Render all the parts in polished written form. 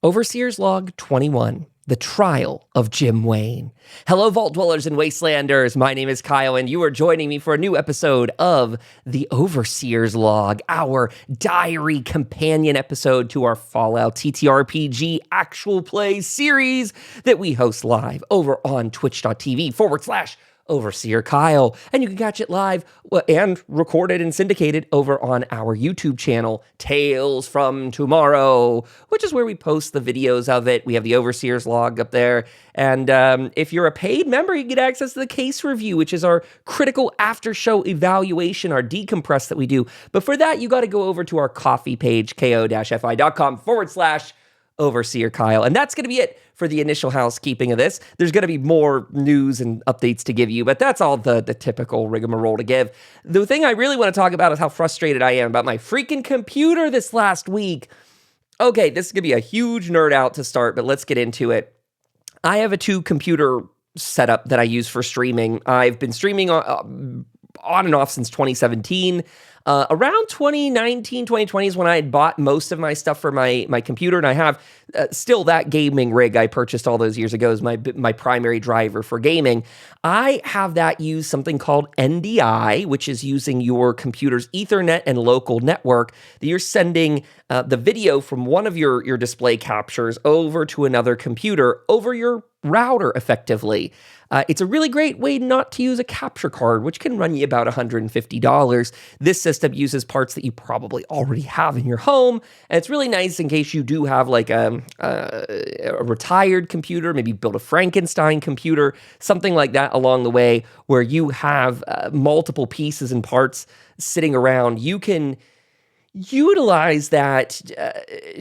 Overseer's Log 21, The Trial of Jim Wayne. Hello, Vault Dwellers and Wastelanders. My name is Kyle, and you are joining me for a new episode of The Overseer's Log, our diary companion episode to our Fallout TTRPG actual play series that we host live over on twitch.tv/Overseer Kyle. And you can catch it live and recorded and syndicated over on our YouTube channel, Tales from Tomorrow, which is where we post the videos of it. We have the Overseer's Log up there. And if you're a paid member, you get access to the case review, which is our critical after-show evaluation, our decompress that we do. But for that, you got to go over to our coffee page, ko-fi.com/Overseer Kyle. And that's going to be it for the initial housekeeping of this. There's going to be more news and updates to give you, but that's all the typical rigmarole to give. The thing I really want to talk about is how frustrated I am about my freaking computer this last week. Okay, this is going to be a huge nerd out to start, but let's get into it. I have a 2-computer setup that I use for streaming. I've been streaming on and off since 2017. Around 2019, 2020 is when I had bought most of my stuff for my computer, and I have still that gaming rig I purchased all those years ago as my primary driver for gaming. I have that use something called NDI, which is using your computer's Ethernet and local network, that you're sending the video from one of your display captures over to another computer over your router effectively. It's a really great way not to use a capture card, which can run you about $150. This system uses parts that you probably already have in your home, and it's really nice in case you do have like a retired computer, maybe build a Frankenstein computer, something like that along the way, where you have multiple pieces and parts sitting around. You can utilize that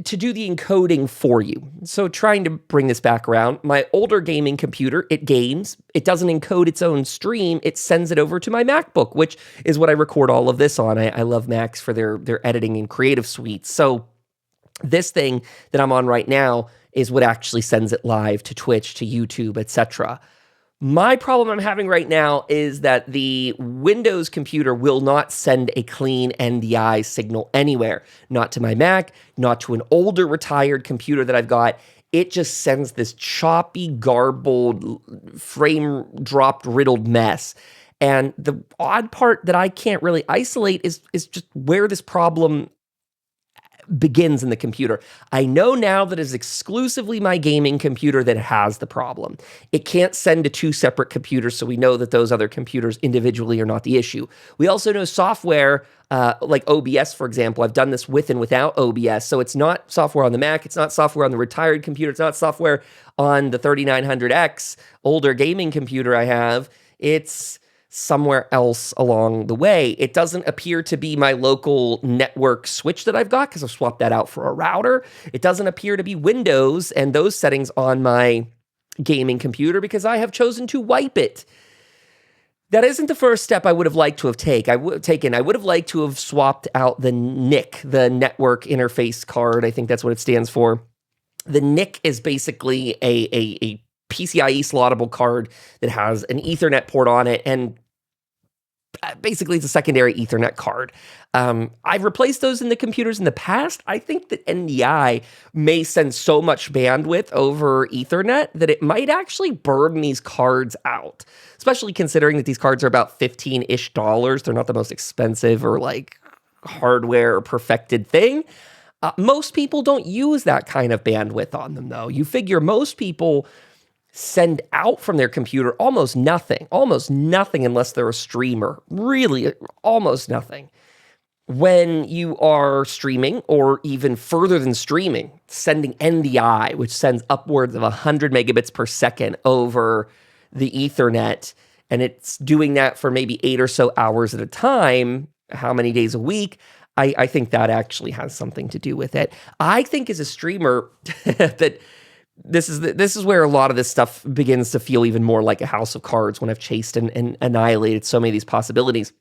to do the encoding for you. So trying to bring this back around, my older gaming computer, it games, it doesn't encode its own stream, it sends it over to my MacBook, which is what I record all of this on. I love Macs for their editing and creative suites. So this thing that I'm on right now is what actually sends it live to Twitch, to YouTube, etc. My problem I'm having right now is that the Windows computer will not send a clean NDI signal anywhere. Not to my Mac, not to an older retired computer that I've got. It just sends this choppy, garbled, frame-dropped, riddled mess. And the odd part that I can't really isolate is just where this problem begins in the computer. I know now that it's exclusively my gaming computer that has the problem. It can't send to 2 separate computers, so we know that those other computers individually are not the issue. We also know software, like OBS, for example. I've done this with and without OBS, so it's not software on the Mac, it's not software on the retired computer, it's not software on the 3900X older gaming computer I have. It's somewhere else along the way. It doesn't appear to be my local network switch that I've got because I've swapped that out for a router. It doesn't appear to be Windows and those settings on my gaming computer because I have chosen to wipe it. That isn't the first step I would have liked to have taken. I would have liked to have swapped out the NIC, the network interface card. I think that's what it stands for. The NIC is basically a PCIe slottable card that has an Ethernet port on it, and basically it's a secondary Ethernet card. I've replaced those in the computers in the past. I think that NDI may send so much bandwidth over Ethernet that it might actually burn these cards out, especially considering that these cards are about $15-ish. They're not the most expensive or like hardware or perfected thing. Most people don't use that kind of bandwidth on them, though. You figure most people send out from their computer almost nothing unless they're a streamer. Really, almost nothing. When you are streaming, or even further than streaming, sending NDI, which sends upwards of 100 megabits per second over the Ethernet, and it's doing that for maybe 8 or so hours at a time, how many days a week, I think that actually has something to do with it. I think as a streamer that this is where a lot of this stuff begins to feel even more like a house of cards when I've chased and annihilated so many of these possibilities.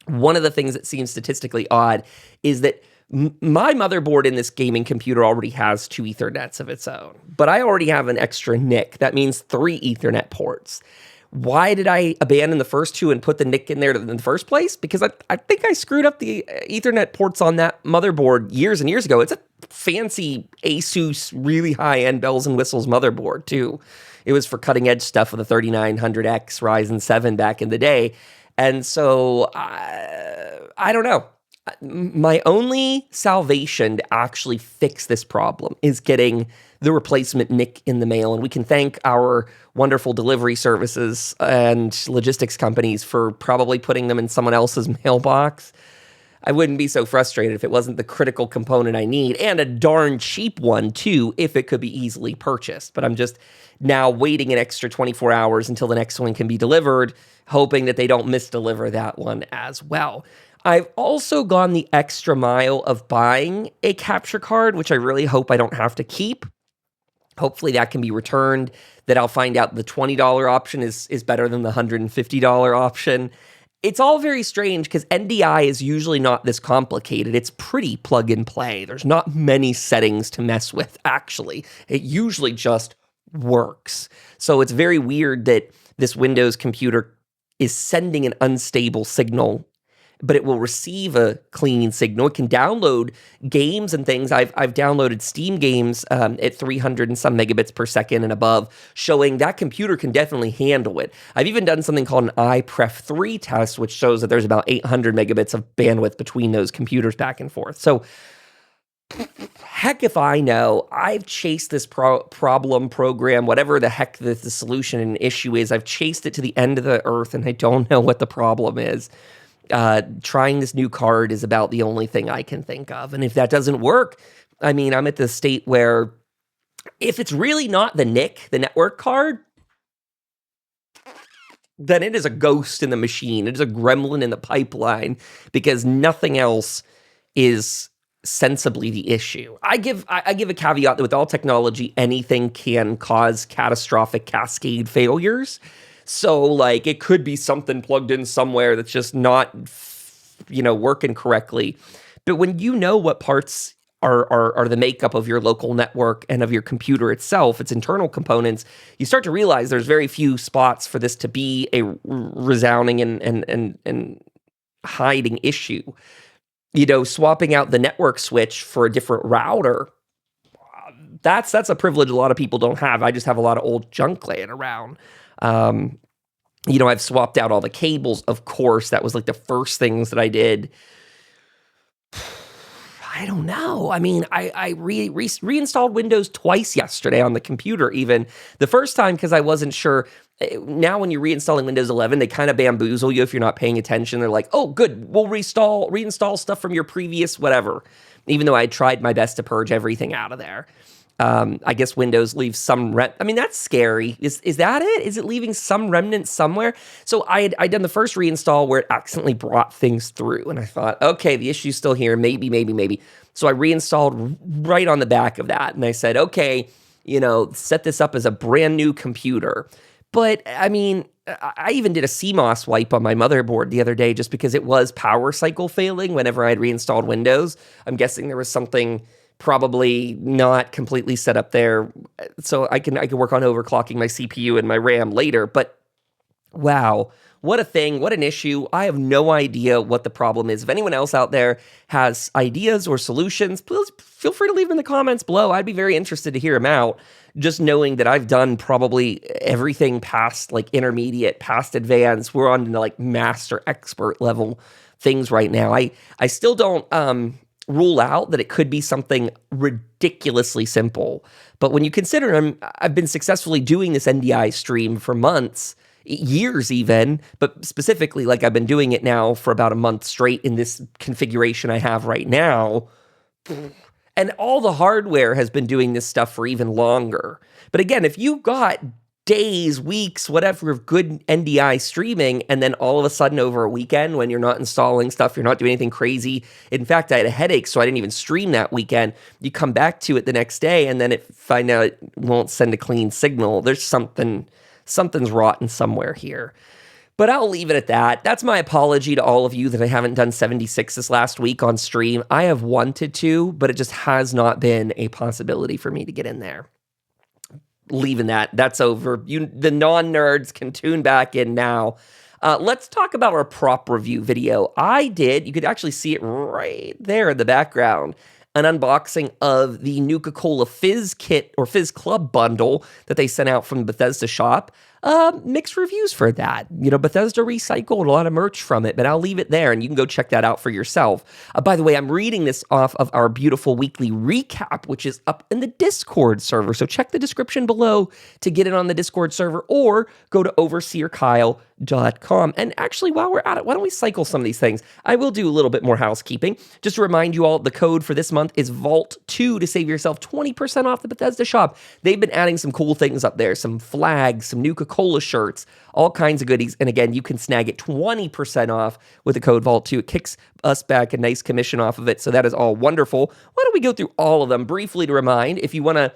One of the things that seems statistically odd is that my motherboard in this gaming computer already has 2 Ethernets of its own, but I already have an extra NIC. That means 3 Ethernet ports. Why did I abandon the first two and put the NIC in there in the first place? Because I think I screwed up the Ethernet ports on that motherboard years and years ago. It's a fancy Asus, really high-end bells and whistles motherboard, too. It was for cutting-edge stuff with a 3900X Ryzen 7 back in the day. And so, I don't know. My only salvation to actually fix this problem is getting the replacement NIC in the mail. And we can thank our wonderful delivery services and logistics companies for probably putting them in someone else's mailbox. I wouldn't be so frustrated if it wasn't the critical component I need, and a darn cheap one too, if it could be easily purchased. But I'm just now waiting an extra 24 hours until the next one can be delivered, hoping that they don't misdeliver that one as well. I've also gone the extra mile of buying a capture card, which I really hope I don't have to keep. Hopefully that can be returned, that I'll find out the $20 option is better than the $150 option. It's all very strange because NDI is usually not this complicated. It's pretty plug and play. There's not many settings to mess with, actually. It usually just works. So it's very weird that this Windows computer is sending an unstable signal, but it will receive a clean signal. It can download games and things. I've downloaded Steam games at 300 and some megabits per second and above, showing that computer can definitely handle it. I've even done something called an iPref3 test, which shows that there's about 800 megabits of bandwidth between those computers back and forth. So heck if I know. I've chased this program, whatever the heck the solution and issue is. I've chased it to the end of the earth, and I don't know what the problem is. Trying this new card is about the only thing I can think of. And if that doesn't work, I mean, I'm at the state where if it's really not the NIC, the network card, then it is a ghost in the machine. It is a gremlin in the pipeline, because nothing else is sensibly the issue. I give a caveat that with all technology, anything can cause catastrophic cascade failures. So, like, it could be something plugged in somewhere that's just not, working correctly. But when you know what parts are the makeup of your local network and of your computer itself, its internal components, you start to realize there's very few spots for this to be a resounding and hiding issue. Swapping out the network switch for a different router, that's a privilege a lot of people don't have. I just have a lot of old junk laying around. I've swapped out all the cables, of course. That was like the first things that I did. I don't know. I mean, I reinstalled Windows twice yesterday on the computer even. The first time because I wasn't sure. Now when you're reinstalling Windows 11, they kind of bamboozle you if you're not paying attention. They're like, oh, good, we'll reinstall stuff from your previous whatever. Even though I tried my best to purge everything out of there. I guess Windows leaves some that's scary. Is that it? Is it leaving some remnant somewhere? So I'd done the first reinstall where it accidentally brought things through, and I thought, okay, the issue's still here. Maybe. So I reinstalled right on the back of that, and I said, okay, set this up as a brand new computer. But I mean, I even did a CMOS wipe on my motherboard the other day just because it was power cycle failing whenever I had reinstalled Windows. I'm guessing there was something probably not completely set up there, so I can work on overclocking my CPU and my RAM later. But wow, what a thing, what an issue. I have no idea what the problem is. If anyone else out there has ideas or solutions, please feel free to leave them in the comments below. I'd be very interested to hear them out. Just knowing that I've done probably everything past like intermediate, past advanced. We're on to like master expert level things right now. I still don't rule out that it could be something ridiculously simple. But when you consider I've been successfully doing this NDI stream for months, years even, but specifically like I've been doing it now for about a month straight in this configuration I have right now. And all the hardware has been doing this stuff for even longer. But again, if you got days, weeks, whatever of good NDI streaming, and then all of a sudden over a weekend when you're not installing stuff, you're not doing anything crazy. In fact, I had a headache, so I didn't even stream that weekend. You come back to it the next day, and then find out it won't send a clean signal. There's something's rotten somewhere here. But I'll leave it at that. That's my apology to all of you that I haven't done 76 this last week on stream. I have wanted to, but it just has not been a possibility for me to get in there. leaving that. That's over. The non-nerds can tune back in now. Let's talk about our prop review video. You could actually see it right there in the background, an unboxing of the Nuka-Cola Fizz Kit or Fizz Club bundle that they sent out from the Bethesda shop. Mixed reviews for that. Bethesda recycled a lot of merch from it, but I'll leave it there and you can go check that out for yourself. By the way, I'm reading this off of our beautiful weekly recap, which is up in the Discord server. So check the description below to get it on the Discord server or go to overseerkyle.com. And actually, while we're at it, why don't we cycle some of these things? I will do a little bit more housekeeping. Just to remind you all, the code for this month is VAULT2 to save yourself 20% off the Bethesda shop. They've been adding some cool things up there, some flags, some Nuka-Cola shirts, all kinds of goodies. And again, you can snag it 20% off with the code VAULT2. It kicks us back a nice commission off of it. So that is all wonderful. Why don't we go through all of them briefly to remind, if you want to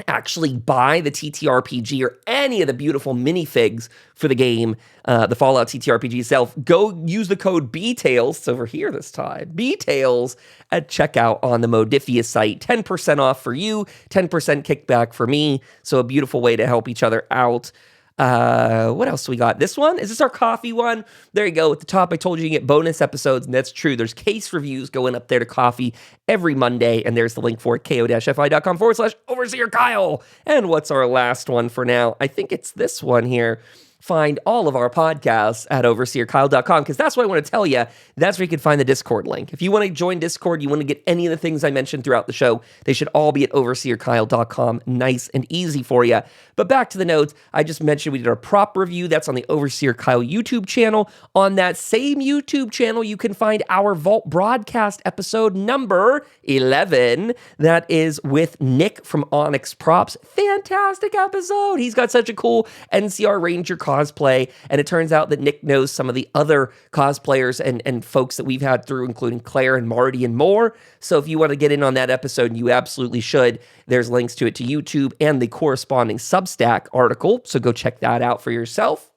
actually buy the TTRPG or any of the beautiful minifigs for the game, the Fallout TTRPG itself, go use the code BTAILS, it's over here this time, BTAILS at checkout on the Modifius site. 10% off for you, 10% kickback for me, so a beautiful way to help each other out. What else we got? This one? Is this our coffee one? There you go. At the top, I told you get bonus episodes, and that's true. There's case reviews going up there to coffee every Monday, and there's the link for it, ko-fi.com/Overseer Kyle. And what's our last one for now? I think it's this one here. Find all of our podcasts at overseerkyle.com, because that's what I want to tell you. That's where you can find the Discord link. If you want to join Discord, you want to get any of the things I mentioned throughout the show, they should all be at overseerkyle.com. Nice and easy for you. But back to the notes, I just mentioned we did our prop review. That's on the Overseer Kyle YouTube channel. On that same YouTube channel, you can find our Vault broadcast episode number 11. That is with Nick from Onyx Props. Fantastic episode. He's got such a cool NCR Ranger cosplay, and it turns out that Nick knows some of the other cosplayers and folks that we've had through, including Claire and Marty and more. So if you want to get in on that episode, you absolutely should. There's links to it to YouTube and the corresponding Substack article, so go check that out for yourself.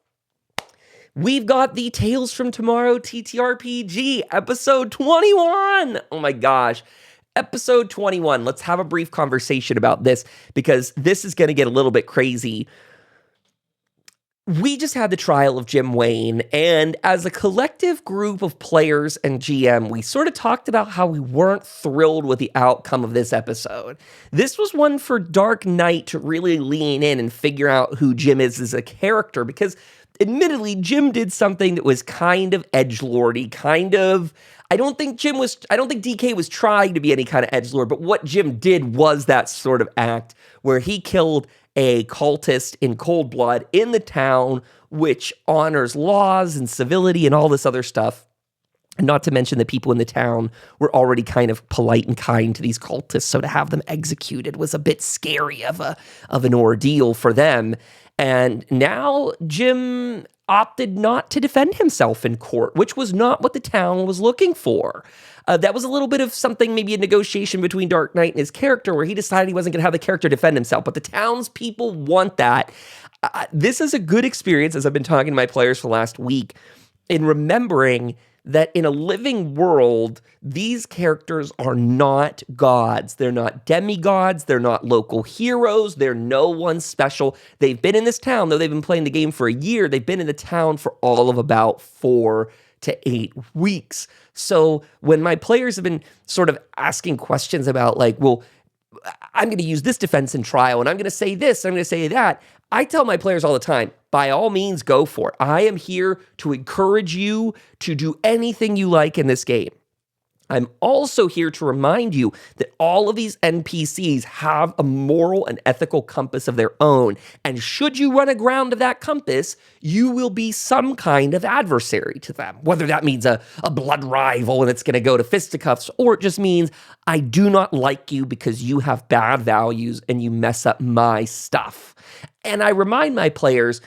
We've got the Tales from Tomorrow TTRPG, episode 21. Oh my gosh. Episode 21. Let's have a brief conversation about this, because this is going to get a little bit crazy. We just had the trial of Jim Wayne, and as a collective group of players and GM, we sort of talked about how we weren't thrilled with the outcome of this episode. This was one for Dark Knight to really lean in and figure out who Jim is as a character, because admittedly, Jim did something that was kind of edgelordy, I don't think DK was trying to be any kind of edgelord, but what Jim did was that sort of act where he killed a cultist in cold blood in the town, which honors laws and civility and all this other stuff. And not to mention the people in the town were already kind of polite and kind to these cultists, so to have them executed was a bit scary of an ordeal for them. And now Jim opted not to defend himself in court, which was not what the town was looking for. That was a little bit of something, maybe a negotiation between Dark Knight and his character, where he decided he wasn't going to have the character defend himself, but the townspeople want that. This is a good experience, as I've been talking to my players for the last week, in remembering that in a living world, these characters are not gods. They're not demigods. They're not local heroes. They're no one special. They've been in this town, though they've been playing the game for a year. They've been in the town for all of about 4 to 8 weeks. So when my players have been sort of asking questions about like, well, I'm going to use this defense in trial, and I'm going to say this, I'm going to say that, I tell my players all the time, by all means, go for it. I am here to encourage you to do anything you like in this game. I'm also here to remind you that all of these NPCs have a moral and ethical compass of their own. And should you run aground of that compass, you will be some kind of adversary to them. Whether that means a blood rival and it's going to go to fisticuffs, or it just means I do not like you because you have bad values and you mess up my stuff. And I remind my players,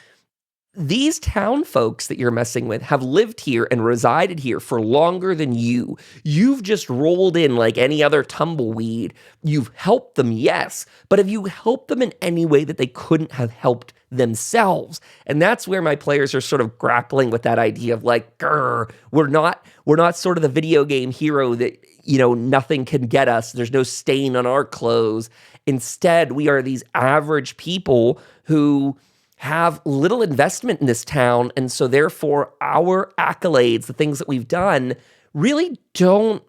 these town folks that you're messing with have lived here and resided here for longer than you. You've just rolled in like any other tumbleweed. You've helped them, yes, but have you helped them in any way that they couldn't have helped themselves? And that's where my players are sort of grappling with that idea of like, grr, we're not sort of the video game hero that, nothing can get us. There's no stain on our clothes. Instead, we are these average people who have little investment in this town, and so therefore our accolades, the things that we've done, really don't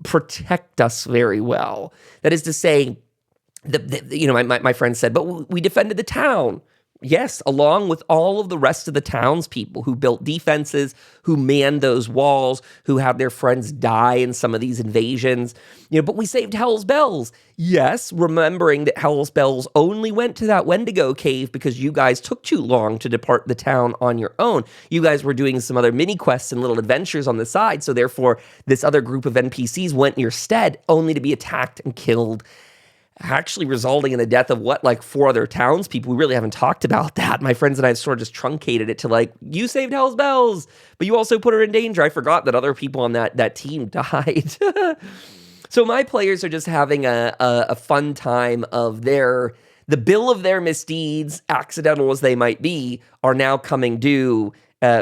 protect us very well. That is to say, my friend said, but we defended the town. Yes, along with all of the rest of the townspeople who built defenses, who manned those walls, who had their friends die in some of these invasions. But we saved Hell's Bells. Yes, remembering that Hell's Bells only went to that Wendigo cave because you guys took too long to depart the town on your own. You guys were doing some other mini quests and little adventures on the side, so therefore this other group of NPCs went in your stead, only to be attacked and killed, actually resulting in the death of 4 other townspeople. We really haven't talked about that. My friends and I have sort of just truncated it to you saved Hell's Bells, but you also put her in danger. I forgot that other people on that team died. So my players are just having a fun time of the bill of their misdeeds, accidental as they might be, are now coming due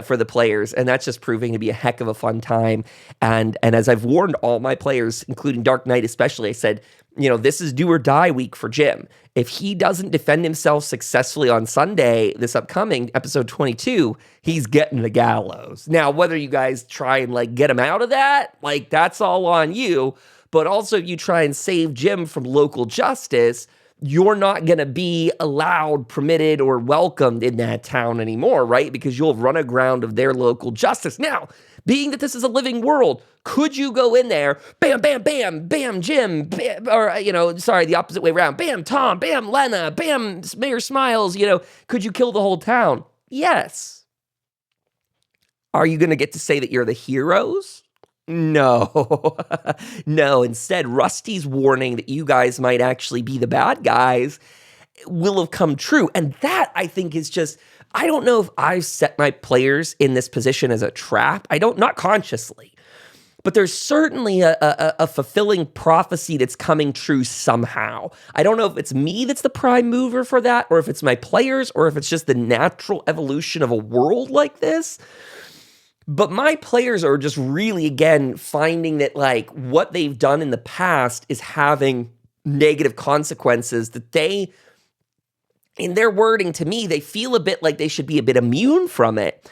for the players, and that's just proving to be a heck of a fun time. And as I've warned all my players, including Dark Knight especially, I said, this is do or die week for Jim. If he doesn't defend himself successfully on Sunday, this upcoming episode 22, he's getting the gallows. Now, whether you guys try and get him out of that, that's all on you. But also, if you try and save Jim from local justice, you're not going to be allowed, permitted, or welcomed in that town anymore, right? Because you'll have run aground of their local justice. Now, being that this is a living world, could you go in there, bam, bam, bam, bam, Jim, bam, or, the opposite way around, bam, Tom, bam, Lena, bam, Mayor Smiles, could you kill the whole town? Yes. Are you going to get to say that you're the heroes? No, no. Instead, Rusty's warning that you guys might actually be the bad guys will have come true. And that, I think, is just, I don't know if I've set my players in this position as a trap. Not consciously. But there's certainly a fulfilling prophecy that's coming true somehow. I don't know if it's me that's the prime mover for that, or if it's my players, or if it's just the natural evolution of a world like this. But my players are just really, again, finding that what they've done in the past is having negative consequences that they, in their wording to me, they feel a bit like they should be a bit immune from it.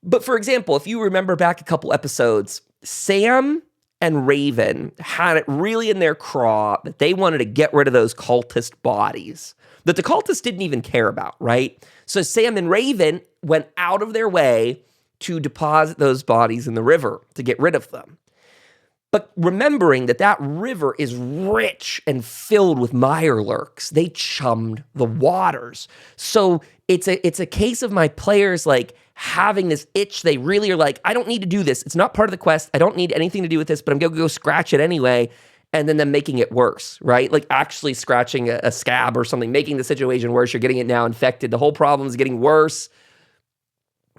But for example, if you remember back a couple episodes, Sam and Raven had it really in their craw that they wanted to get rid of those cultist bodies that the cultists didn't even care about, right? So Sam and Raven went out of their way to deposit those bodies in the river to get rid of them. But remembering that river is rich and filled with mirelurks, they chummed the waters. So it's a case of my players having this itch. They really are I don't need to do this. It's not part of the quest. I don't need anything to do with this, but I'm going to go scratch it anyway. And then them making it worse, right? Actually scratching a scab or something, making the situation worse. You're getting it now infected. The whole problem is getting worse.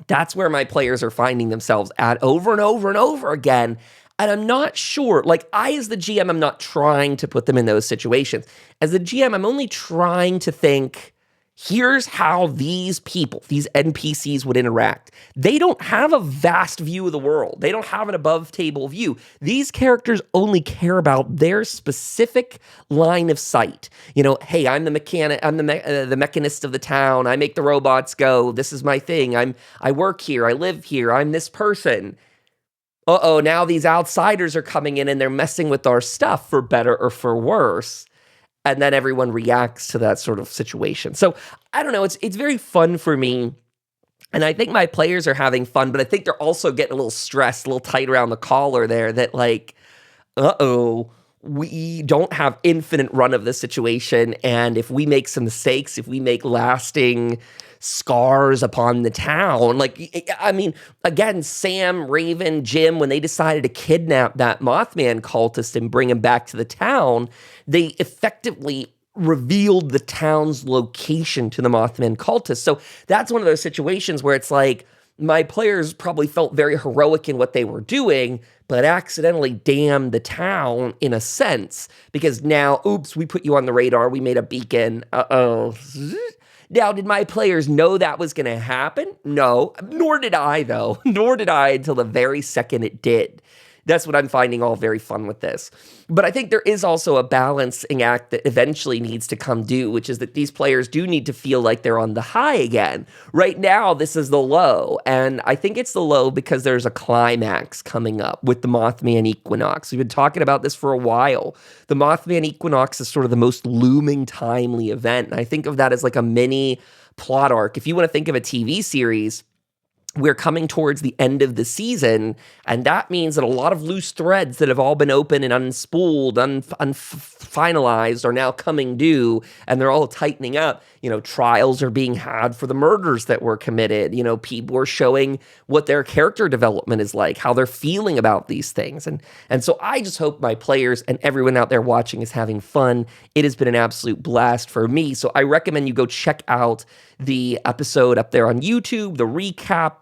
That's where my players are finding themselves at over and over and over again. And I'm not sure, I as the GM, I'm not trying to put them in those situations. As the GM, I'm only trying to think, here's how these people, these NPCs would interact. They don't have a vast view of the world. They don't have an above table view. These characters only care about their specific line of sight. Hey, I'm the mechanic, I'm the mechanist of the town. I make the robots go. This is my thing. I work here. I live here. I'm this person. Uh-oh, now these outsiders are coming in and they're messing with our stuff for better or for worse. And then everyone reacts to that sort of situation. So I don't know. It's very fun for me. And I think my players are having fun, but I think they're also getting a little stressed, a little tight around the collar there that uh-oh, we don't have infinite run of this situation. And if we make some mistakes, if we make lasting scars upon the town, again, Sam, Raven, Jim, when they decided to kidnap that Mothman cultist and bring him back to the town, they effectively revealed the town's location to the Mothman cultists. So that's one of those situations where it's like, my players probably felt very heroic in what they were doing, but accidentally damned the town in a sense, because now, oops, we put you on the radar, we made a beacon, uh-oh. Now, did my players know that was going to happen? No, nor did I, though. Nor did I until the very second it did. That's what I'm finding all very fun with this. But I think there is also a balancing act that eventually needs to come due, which is that these players do need to feel like they're on the high again. Right now, this is the low, and I think it's the low because there's a climax coming up with the Mothman Equinox. We've been talking about this for a while. The Mothman Equinox is sort of the most looming, timely event, and I think of that as like a mini plot arc. If you want to think of a TV series, we're coming towards the end of the season, and that means that a lot of loose threads that have all been open and unspooled, finalized, are now coming due, and they're all tightening up. You know, trials are being had for the murders that were committed. You know, people are showing what their character development is like, how they're feeling about these things. And so I just hope my players and everyone out there watching is having fun. It has been an absolute blast for me. So I recommend you go check out the episode up there on YouTube, the recap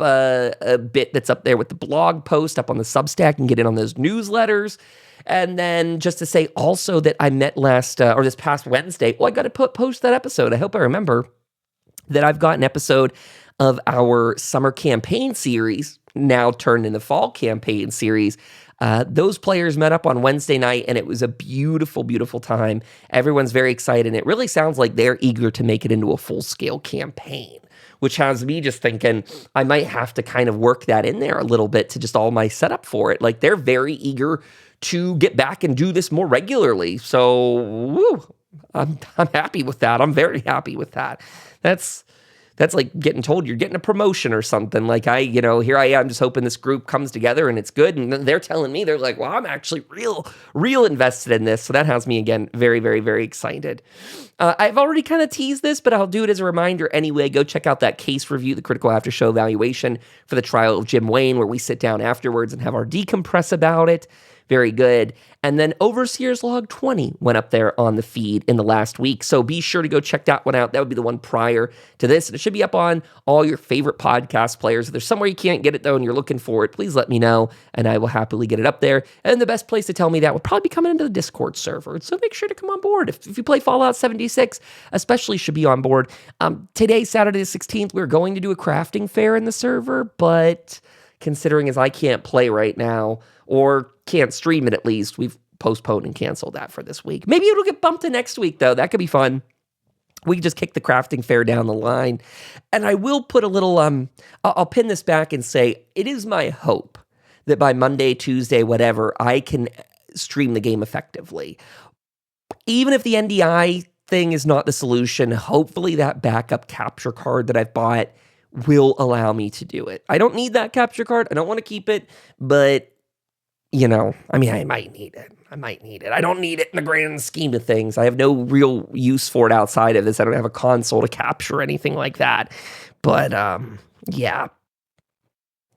bit that's up there with the blog post up on the Substack, and get in on those newsletters. And then just to say also that I met this past Wednesday. I got to post that episode. I hope I remember that I've got an episode of our summer campaign series, now turned into fall campaign series. Those players met up on Wednesday night, and it was a beautiful, beautiful time. Everyone's very excited, and it really sounds like they're eager to make it into a full-scale campaign, which has me just thinking I might have to kind of work that in there a little bit to just all my setup for it. Like, they're very eager to get back and do this more regularly. So, I'm happy with that. I'm very happy with that. That's like getting told you're getting a promotion or something. Like here I am just hoping this group comes together and it's good. And they're telling me, they're like, well, I'm actually real invested in this. So that has me, again, very, very, very excited. I've already kind of teased this, but I'll do it as a reminder anyway. Go check out that case review, the critical after show evaluation for the trial of Jim Wayne, where we sit down afterwards and have our decompress about it. Very good. And then Overseer's Log 20 went up there on the feed in the last week. So be sure to go check that one out. That would be the one prior to this. And it should be up on all your favorite podcast players. If there's somewhere you can't get it, though, and you're looking for it, please let me know, and I will happily get it up there. And the best place to tell me that would probably be coming into the Discord server. So make sure to come on board. If you play Fallout 76, especially should be on board. Today, Saturday the 16th, we're going to do a crafting fair in the server, but considering as I can't play right now, or can't stream it at least, we've postponed and canceled that for this week. Maybe it'll get bumped to next week, though. That could be fun. We can just kick the crafting fair down the line. And I will put a little, I'll pin this back and say, it is my hope that by Monday, Tuesday, whatever, I can stream the game effectively. Even if the NDI thing is not the solution, hopefully that backup capture card that I've bought will allow me to do it. I don't need that capture card. I don't want to keep it, but I might need it. I don't need it in the grand scheme of things. I have no real use for it outside of this. I don't have a console to capture anything like that. But, yeah.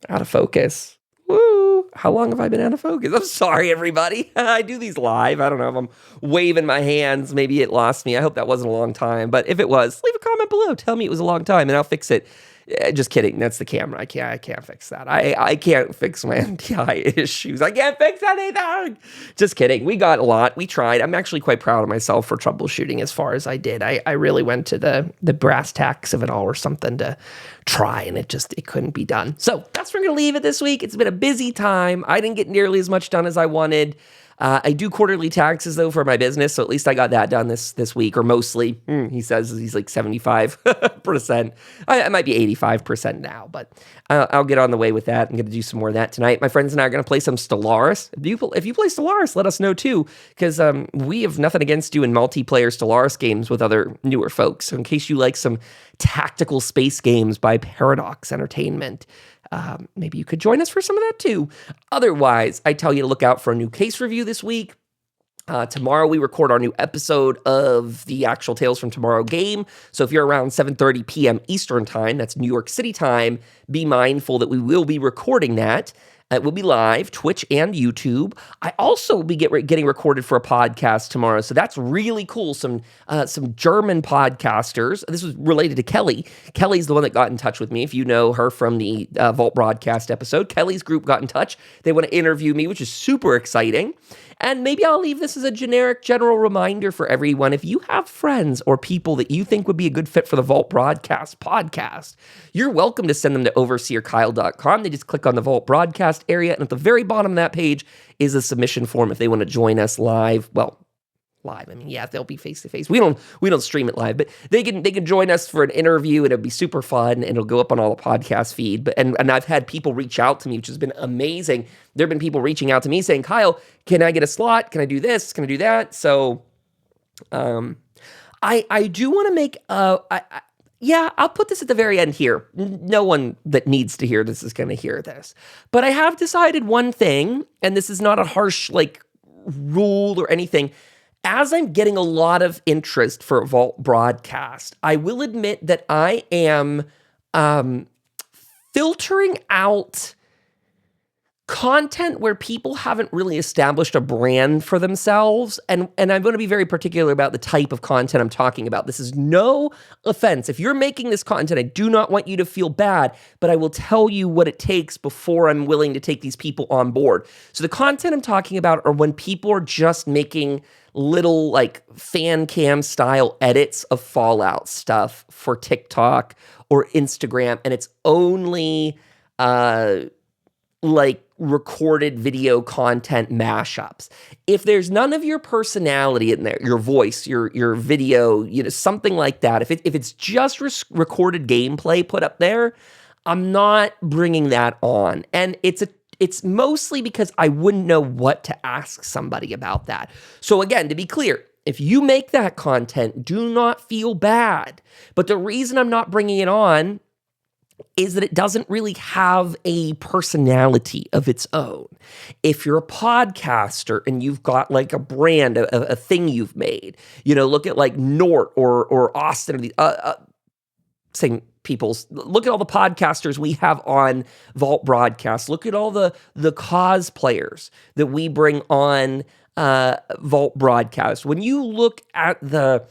Out of focus. Woo! How long have I been out of focus? I'm sorry, everybody. I do these live. I don't know if I'm waving my hands. Maybe it lost me. I hope that wasn't a long time. But if it was, leave a comment below. Tell me it was a long time, and I'll fix it. Just kidding. That's the camera. I can't fix that. I can't fix my NDI issues. I can't fix anything. Just kidding. We got a lot. We tried. I'm actually quite proud of myself for troubleshooting as far as I did. I really went to the brass tacks of it all or something to try, and it couldn't be done. So that's where we're going to leave it this week. It's been a busy time. I didn't get nearly as much done as I wanted. I do quarterly taxes, though, for my business, so at least I got that done this week, or mostly. He says he's like 75%. I might be 85% now, but I'll get on the way with that. I'm going to do some more of that tonight. My friends and I are going to play some Stellaris. If you play Stellaris, let us know, too, because we have nothing against doing multiplayer Stellaris games with other newer folks. So in case you like some tactical space games by Paradox Entertainment, maybe you could join us for some of that too. Otherwise, I tell you to look out for a new case review this week. Tomorrow we record our new episode of the actual Tales from Tomorrow game. So if you're around 7:30 p.m. Eastern time, that's New York City time, be mindful that we will be recording that. It will be live, Twitch and YouTube. I also will be getting recorded for a podcast tomorrow, so that's really cool. Some German podcasters. This was related to Kelly. Kelly's the one that got in touch with me. If you know her from the Vault broadcast episode, Kelly's group got in touch. They want to interview me, which is super exciting. And maybe I'll leave this as a generic general reminder for everyone. If you have friends or people that you think would be a good fit for the Vault broadcast podcast, you're welcome to send them to overseerkyle.com. They just click on the Vault broadcast area, and at the very bottom of that page is a submission form if they want to join us live. Well, live. I mean, yeah, they'll be face to face. We don't stream it live, but they can join us for an interview, and it'll be super fun, and it'll go up on all the podcast feed. But and I've had people reach out to me, which has been amazing. There have been people reaching out to me saying, "Kyle, can I get a slot? Can I do this? Can I do that?" So, I do want to make yeah, I'll put this at the very end here. No one that needs to hear this is going to hear this, but I have decided one thing, and this is not a harsh rule or anything. As I'm getting a lot of interest for Vault broadcast, I will admit that I am filtering out content where people haven't really established a brand for themselves. And I'm going to be very particular about the type of content I'm talking about. This is no offense. If you're making this content, I do not want you to feel bad, but I will tell you what it takes before I'm willing to take these people on board. So the content I'm talking about are when people are just making little fan cam style edits of Fallout stuff for TikTok or Instagram, and it's only recorded video content mashups. If there's none of your personality in there, your voice, your video, something like that, if it's just recorded gameplay put up there, I'm not bringing that on. And it's mostly because I wouldn't know what to ask somebody about that. So again, to be clear, if you make that content, do not feel bad. But the reason I'm not bringing it on is that it doesn't really have a personality of its own. If you're a podcaster and you've got a brand, a thing you've made, look at Nort or Austin, or saying people's, look at all the podcasters we have on Vault broadcast. Look at all the cosplayers that we bring on Vault broadcast. When you look at the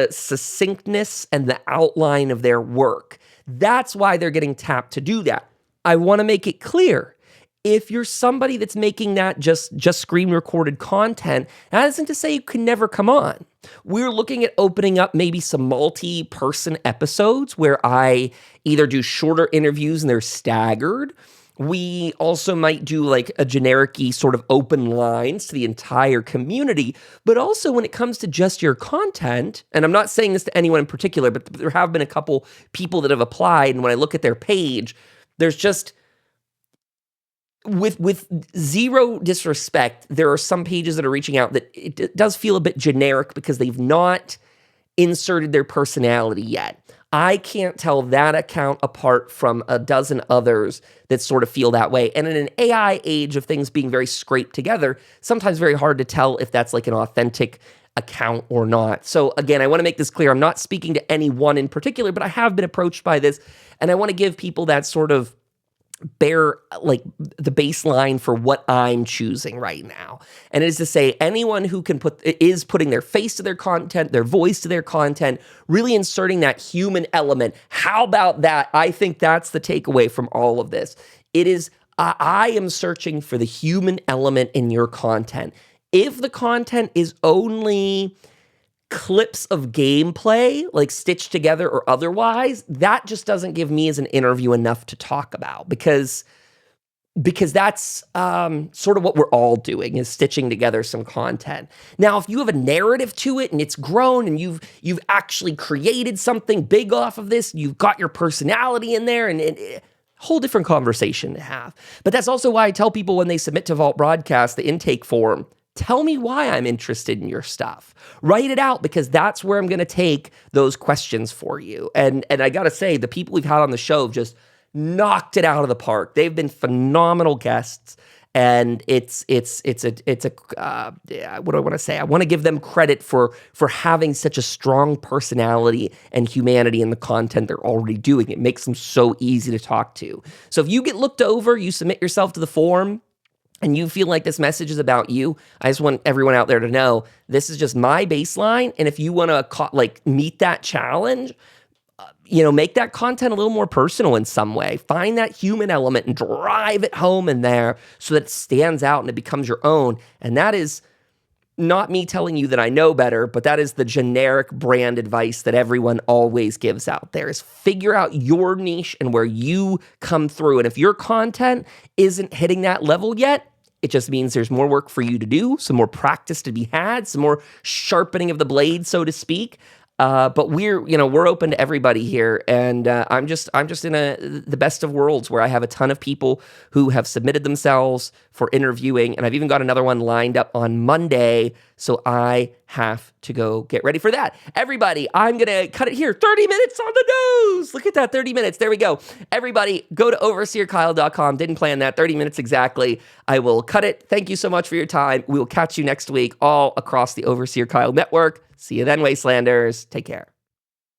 succinctness and the outline of their work, that's why they're getting tapped to do that. I want to make it clear. If you're somebody that's making that just screen recorded content, that isn't to say you can never come on. We're looking at opening up maybe some multi-person episodes where I either do shorter interviews and they're staggered. We also might do a generic-y sort of open lines to the entire community. But also when it comes to just your content, and I'm not saying this to anyone in particular, but there have been a couple people that have applied, and when I look at their page, there's just, with zero disrespect, there are some pages that are reaching out that it does feel a bit generic because they've not inserted their personality yet. I can't tell that account apart from a dozen others that sort of feel that way. And in an AI age of things being very scraped together, sometimes very hard to tell if that's an authentic account or not. So again, I want to make this clear. I'm not speaking to anyone in particular, but I have been approached by this, and I want to give people that sort of bear the baseline for what I'm choosing right now. And it is to say, anyone who is putting their face to their content, their voice to their content, really inserting that human element. How about that? I think that's the takeaway from all of this. It is, I am searching for the human element in your content. If the content is only clips of gameplay, stitched together or otherwise, that just doesn't give me as an interview enough to talk about, because that's sort of what we're all doing, is stitching together some content. Now, if you have a narrative to it and it's grown and you've actually created something big off of this, you've got your personality in there, and whole different conversation to have. But that's also why I tell people when they submit to Vault Broadcast, the intake form, tell me why I'm interested in your stuff. Write it out, because that's where I'm going to take those questions for you. And I got to say, the people we've had on the show have just knocked it out of the park. They've been phenomenal guests. And it's a what do I want to say? I want to give them credit for having such a strong personality and humanity in the content they're already doing. It makes them so easy to talk to. So if you get looked over, you submit yourself to the forum, and you feel like this message is about you, I just want everyone out there to know this is just my baseline. And if you want to meet that challenge, make that content a little more personal in some way. Find that human element and drive it home in there so that it stands out and it becomes your own. And that is not me telling you that I know better, but that is the generic brand advice that everyone always gives out there, is figure out your niche and where you come through. And if your content isn't hitting that level yet, it just means there's more work for you to do, some more practice to be had, some more sharpening of the blade, so to speak. But we're open to everybody here, and I'm just in the best of worlds where I have a ton of people who have submitted themselves for interviewing, and I've even got another one lined up on Monday, so I have to go get ready for that. Everybody, I'm gonna cut it here. 30 minutes on the nose. Look at that, 30 minutes. There we go. Everybody, go to overseerkyle.com. Didn't plan that. 30 minutes exactly. I will cut it. Thank you so much for your time. We will catch you next week all across the Overseer Kyle Network. See you then, Wastelanders. Take care.